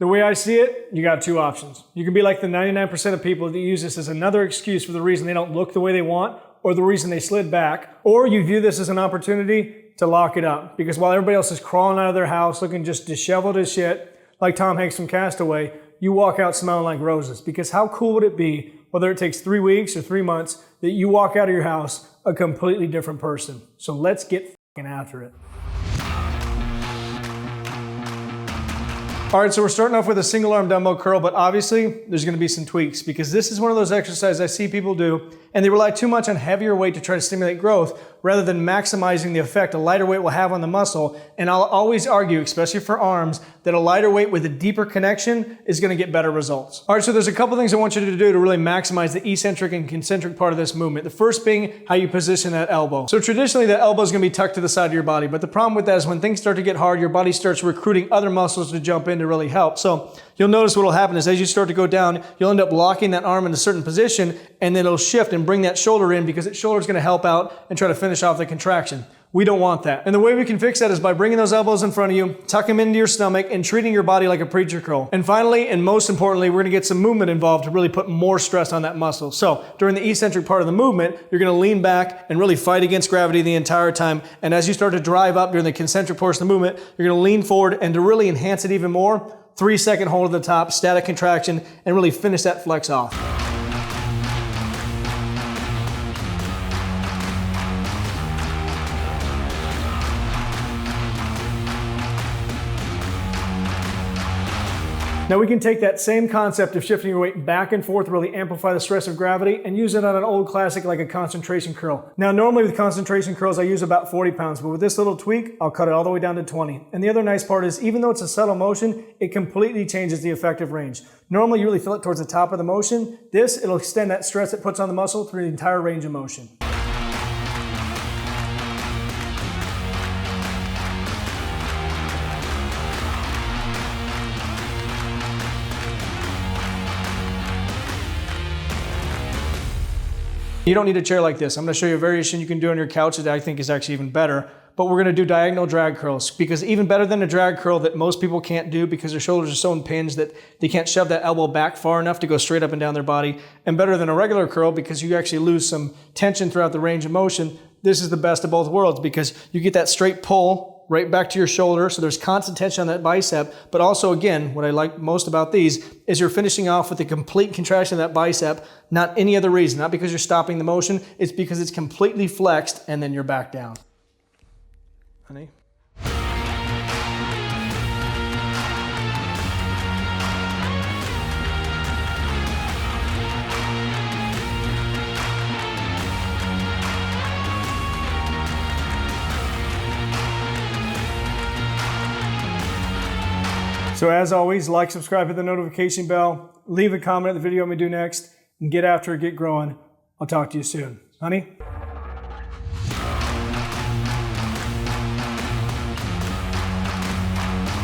The way I see it, you got two options. You can be like the 99% of people that use this as another excuse for the reason they don't look the way they want or the reason they slid back, or you view this as an opportunity to lock it up. Because while everybody else is crawling out of their house looking just disheveled as shit, like Tom Hanks from Castaway, you walk out smelling like roses. Because how cool would it be, whether it takes 3 weeks or 3 months, that you walk out of your house a completely different person? So let's get fucking after it. All right, so we're starting off with a single arm dumbbell curl, but obviously there's gonna be some tweaks because this is one of those exercises I see people do and they rely too much on heavier weight to try to stimulate growth rather than maximizing the effect a lighter weight will have on the muscle. And I'll always argue, especially for arms, that a lighter weight with a deeper connection is gonna get better results. All right, so there's a couple things I want you to do to really maximize the eccentric and concentric part of this movement. The first being how you position that elbow. So traditionally that elbow is gonna be tucked to the side of your body, but the problem with that is when things start to get hard, your body starts recruiting other muscles to jump in to really help. So you'll notice what will happen is as you start to go down, you'll end up locking that arm in a certain position and then it'll shift and bring that shoulder in because that shoulder is going to help out and try to finish off the contraction. We don't want that. And the way we can fix that is by bringing those elbows in front of you, tuck them into your stomach, and treating your body like a preacher curl. And finally, and most importantly, we're going to get some movement involved to really put more stress on that muscle. So during the eccentric part of the movement, you're going to lean back and really fight against gravity the entire time. And as you start to drive up during the concentric portion of the movement, you're going to lean forward, and to really enhance it even more, 3-second hold at the top, static contraction, and really finish that flex off. Now we can take that same concept of shifting your weight back and forth, really amplify the stress of gravity, and use it on an old classic like a concentration curl. Now normally with concentration curls I use about 40 pounds, but with this little tweak I'll cut it all the way down to 20. And the other nice part is even though it's a subtle motion, it completely changes the effective range. Normally you really feel it towards the top of the motion. This, it'll extend that stress it puts on the muscle through the entire range of motion. You don't need a chair like this. I'm going to show you a variation you can do on your couch that I think is actually even better. But we're going to do diagonal drag curls because even better than a drag curl that most people can't do because their shoulders are so impinged that they can't shove that elbow back far enough to go straight up and down their body. And better than a regular curl because you actually lose some tension throughout the range of motion. This is the best of both worlds because you get that straight pull right back to your shoulder, so there's constant tension on that bicep, but also again, what I like most about these is you're finishing off with a complete contraction of that bicep, not any other reason, not because you're stopping the motion, it's because it's completely flexed and then you're back down. Honey? So as always, like, subscribe, hit the notification bell, leave a comment on the video I'm going to do next, and get after it, get growing. I'll talk to you soon. Honey?